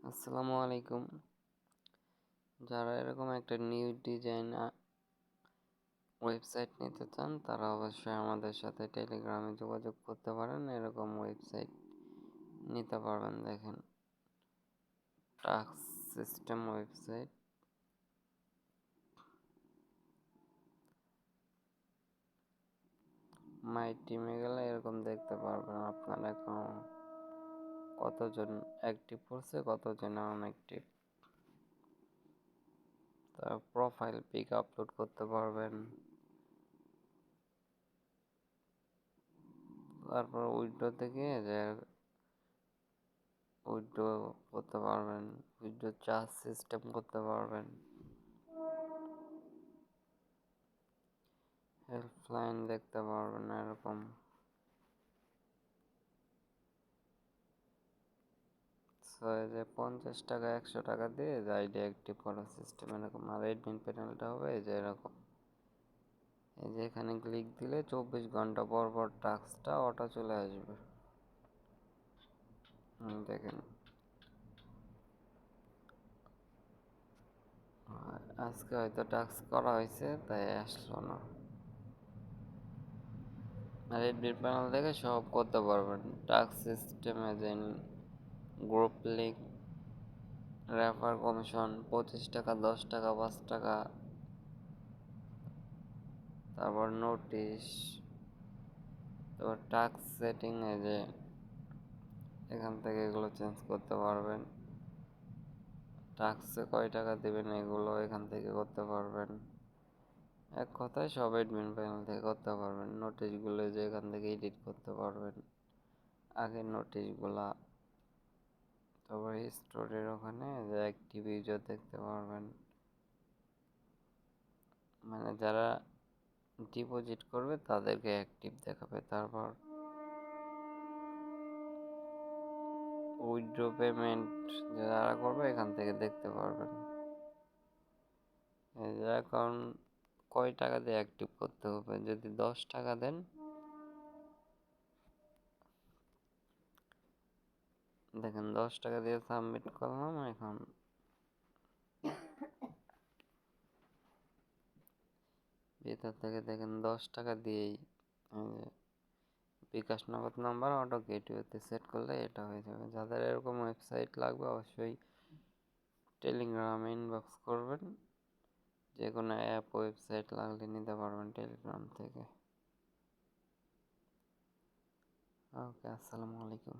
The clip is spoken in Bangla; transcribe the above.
আসসালামু আলাইকুম। যারা এরকম একটা নিউ ডিজাইন ওয়েবসাইট নিতে চান তারা অবশ্যই আমাদের সাথে টেলিগ্রামে যোগাযোগ করতে পারেন। এরকম ওয়েবসাইট নিতে পারবেন। দেখেন, টাস্ক সিস্টেম ওয়েবসাইট। মাই টিমে গেলে এরকম দেখতে পারবেন আপনার এখন কতজন অ্যাক্টিভ করছে, কতজন আনঅ্যাক্টিভ। তার প্রোফাইল পিক আপলোড করতে পারবেন। তারপর উইন্ডো থেকে যে উইথড্র করতে পারবেন, উইথড্র চার্জ সিস্টেম করতে পারবেন, হেল্পলাইন দেখতে পারবেন। এরকম যে 50 টাকা 100 টাকা দিয়ে আইডি অ্যাক্টিভ করার সিস্টেম এরকম। আর অ্যাডমিন প্যানেলটা হবে যে এরকম, এই যে এখানে ক্লিক দিলে 24 ঘন্টা পর পর টাস্কটা অটো চলে আসবে। দেখেন, আজকে হয়তো টাস্ক করা হয়েছে তাই আসলো না। আর অ্যাডমিন প্যানেল থেকে সব করতে পারবেন। টাস্ক সিস্টেমে যেন গ্রুপ লিঙ্ক, রেফার কমিশন 25 টাকা, 10 টাকা, 5 টাকা, তারপর নোটিশ, তারপর টাস্ক সেটিং, এ যে এখান থেকে এগুলো চেঞ্জ করতে পারবেন। টাস্কে কয় টাকা দেবেন এগুলো এখান থেকে করতে পারবেন। এক কথায় সব অ্যাডমিন প্যানেল থেকে করতে পারবেন। নোটিশগুলো যে এখান থেকে এডিট করতে পারবেন, আগের নোটিশগুলা। তারপর হিস্টোরির ওখানে যে অ্যাক্টিভ ইউজার দেখতে পারবেন, মানে যারা ডিপোজিট করবে তাদেরকে অ্যাক্টিভ দেখাবে। তারপর উইথড্র পেমেন্ট যারা করবে এখান থেকে দেখতে পারবেন। এই যে অ্যাকাউন্ট কয় টাকা দিয়ে অ্যাক্টিভ করতে হবে, যদি 10 টাকা দেন, দেখেন 10 টাকা দিয়ে সাবমিট করলাম। এখন ভিতর থেকে দেখেন 10 টাকা দিয়েই বিকাশ নগদ নাম্বার অটো গেটওয়েতে সেট করলে এটা হয়ে যাবে। যাদের এরকম ওয়েবসাইট লাগবে অবশ্যই টেলিগ্রামে ইনবক্স করবেন। যে কোনো অ্যাপ ওয়েবসাইট লাগলে নিতে পারবেন টেলিগ্রাম থেকে। ওকে, আসসালামু আলাইকুম।